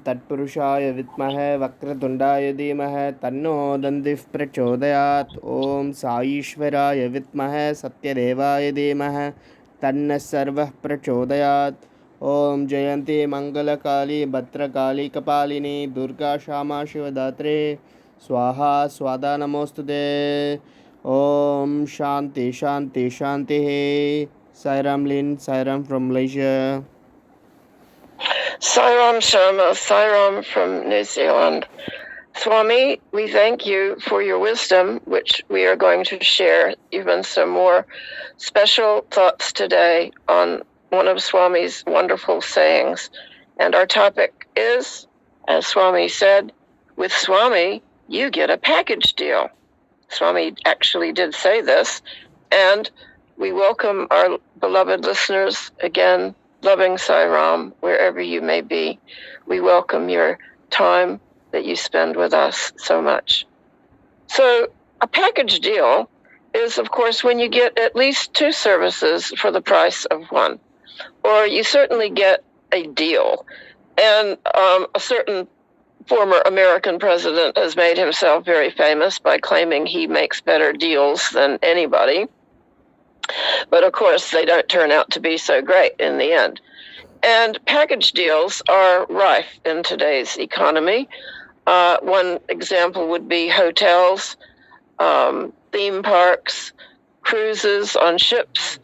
तत्पुरुषाय विद्महे वक्रतुण्डाय धीमहि तन्नो दन्तिः प्रचोदयात्। ॐ साईश्वराय विद्महे सत्यदेवाय धीमहि तन्नः सर्वः प्रचोदयात्। ॐ जयन्ती मङ्गलकाली भद्रकाली कपालिनी दुर्गा क्षमा शिवदात्रे स्वाहा स्वादा नमोस्तुते। ॐ शान्ति शान्ति शान्तिः। Sairam Lin, Sairam from Malaysia. Sairam Sharma, Sairam from New Zealand. Swami, we thank you for your wisdom, which we are going to share even some more special thoughts today on one of Swami's wonderful sayings. And our topic is, as Swami said, with Swami, you get a package deal. Swami actually did say this, and we welcome our beloved listeners again, loving Sai Ram, wherever you may be. We welcome your time that you spend with us so much. So a package deal is, of course, when you get at least two services for the price of one, or you certainly get a deal. And a certain former American president has made himself very famous by claiming he makes better deals than anybody. But of course, they don't turn out to be so great in the end. And package deals are rife in today's economy. One example would be hotels, theme parks, cruises on ships,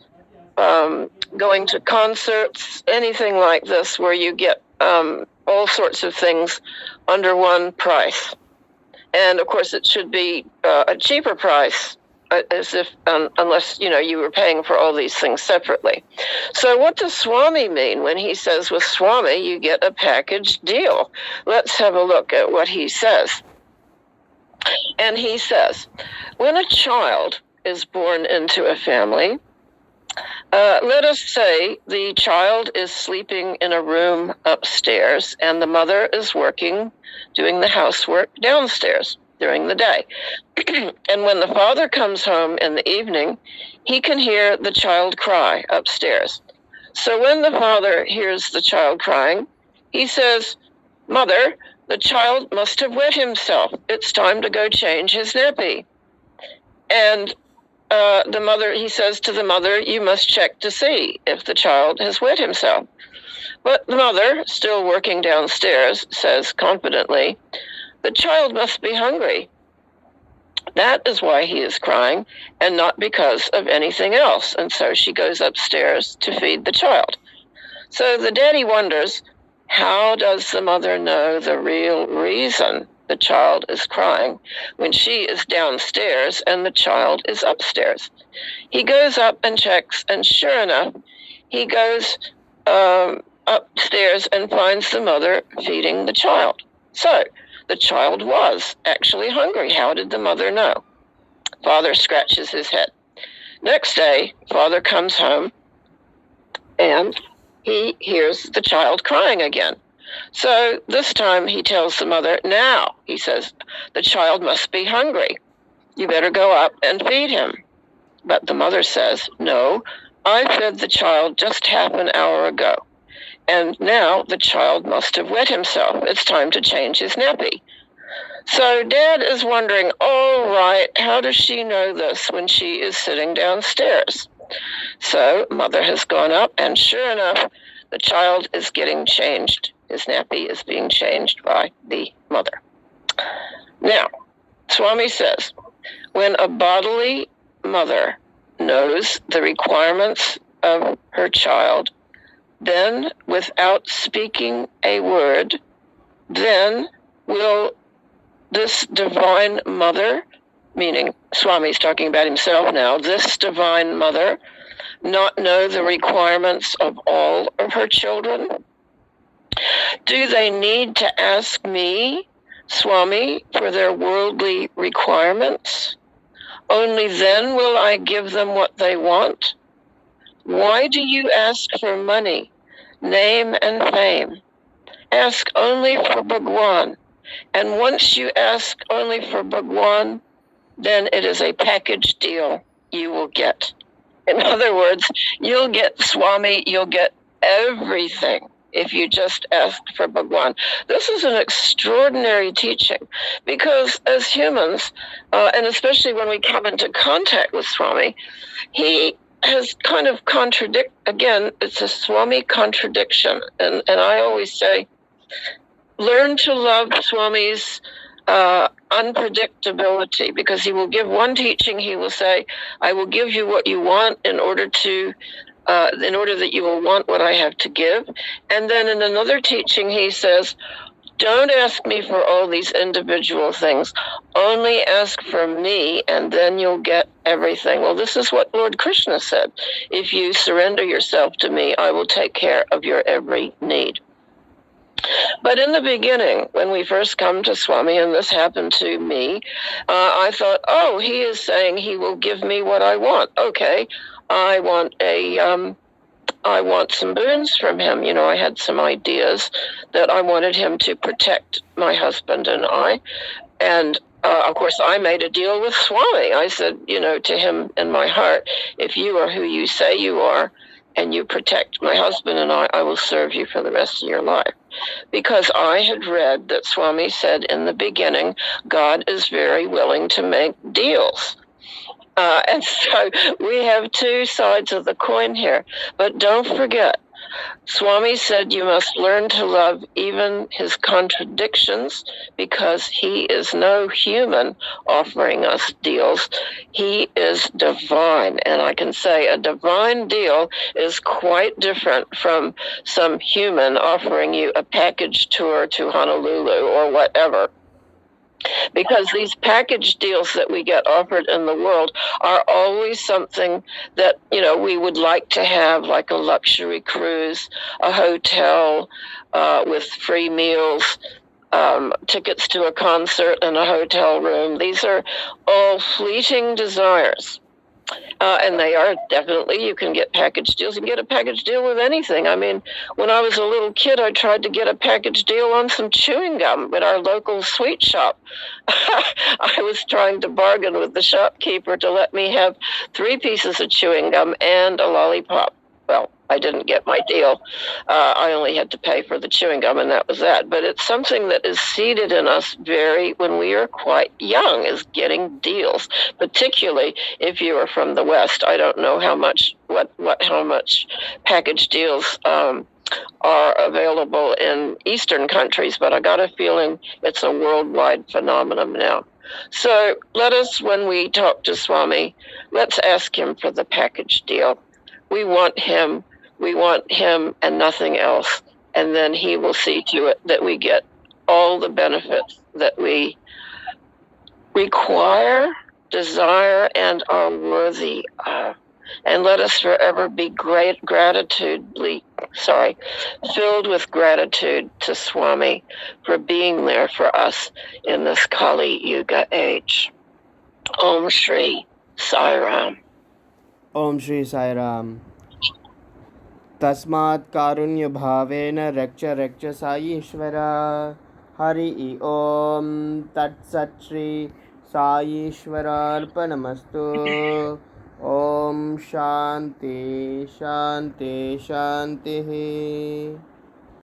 going to concerts, anything like this where you get all sorts of things under one price. And of course, it should be a cheaper price, as if unless you were paying for all these things separately. So what does Swami mean when he says with Swami you get a package deal? Let's have a look at what he says. And he says, when a child is born into a family, let us say the child is sleeping in a room upstairs and the mother is working, doing the housework downstairs during the day. And when the father comes home in the evening, he can hear the child cry upstairs. So when the father hears the child crying, he says, "Mother, the child must have wet himself. It's time to go change his nappy." And he says to the mother, "You must check to see if the child has wet himself." But the mother, still working downstairs, says confidently, "The child must be hungry. That is why he is crying, and not because of anything else." And so she goes upstairs to feed the child. So the daddy wonders, how does the mother know the real reason the child is crying when she is downstairs and the child is upstairs? He goes up and checks, and sure enough, he goes upstairs and finds the mother feeding the child. So the child was actually hungry. How did the mother know? Father scratches his head. Next day, father comes home and he hears the child crying again. So this time he tells the mother, "Now," he says, "the child must be hungry. You better go up and feed him." But the mother says, "No, I fed the child just half an hour ago. And now the child must have wet himself. It's time to change his nappy." So dad is wondering, all right, how does she know this when she is sitting downstairs? So mother has gone up, and sure enough, the child is getting changed. His nappy is being changed by the mother. Now, Swami says, when a bodily mother knows the requirements of her child, then without speaking a word, then will this divine mother, meaning Swami's talking about himself now, this divine mother not know the requirements of all of her children? Do they need to ask me, Swami, for their worldly requirements? Only then will I give them what they want? Why do you ask for money, name, and fame? Ask only for Bhagwan. And once you ask only for Bhagwan, then it is a package deal you will get. In other words, you'll get Swami, you'll get everything if you just asked for Bhagwan. This is an extraordinary teaching because as humans, and especially when we come into contact with Swami, he has kind of again, it's a Swami contradiction. And I always say, learn to love Swami's unpredictability, because he will give one teaching, he will say, I will give you what you want in order that you will want what I have to give. And then in another teaching, he says, don't ask me for all these individual things. Only ask for me, and then you'll get everything. Well, this is what Lord Krishna said. If you surrender yourself to me, I will take care of your every need. But in the beginning, when we first come to Swami, and this happened to me, I thought, oh, he is saying he will give me what I want. Okay, I want some boons from him. You know, I had some ideas that I wanted him to protect my husband and I. And of course, I made a deal with Swami. I said, you know, to him in my heart, if you are who you say you are and you protect my husband and I will serve you for the rest of your life. Because I had read that Swami said in the beginning, God is very willing to make deals. And so we have two sides of the coin here. But don't forget, Swami said you must learn to love even his contradictions, because he is no human offering us deals. He is divine. And I can say a divine deal is quite different from some human offering you a package tour to Honolulu or whatever. Because these package deals that we get offered in the world are always something that, you know, we would like to have, like a luxury cruise, a hotel with free meals, tickets to a concert and a hotel room. These are all fleeting desires. And they are definitely, you can get package deals. You can get a package deal with anything. I mean, when I was a little kid, I tried to get a package deal on some chewing gum at our local sweet shop. I was trying to bargain with the shopkeeper to let me have 3 pieces of chewing gum and a lollipop. Well, I didn't get my deal. I only had to pay for the chewing gum, and that was that. But it's something that is seeded in us when we are quite young, is getting deals, particularly if you are from the West. I don't know how much package deals are available in Eastern countries, but I got a feeling it's a worldwide phenomenon now. So let us, when we talk to Swami, let's ask him for the package deal. We want him and nothing else. And then he will see to it that we get all the benefits that we require, desire, and are worthy of. And let us forever be filled with gratitude to Swami for being there for us in this Kali Yuga age. Om Shri Sai Ram. Om Shri Sai Ram. तस्मात् कारुण्य भावेन रक्ष रक्ष साईश्वरा. हरि ओम तत्सत् श्री साईश्वरार्पणमस्तु. ओम शांति शांति शांति.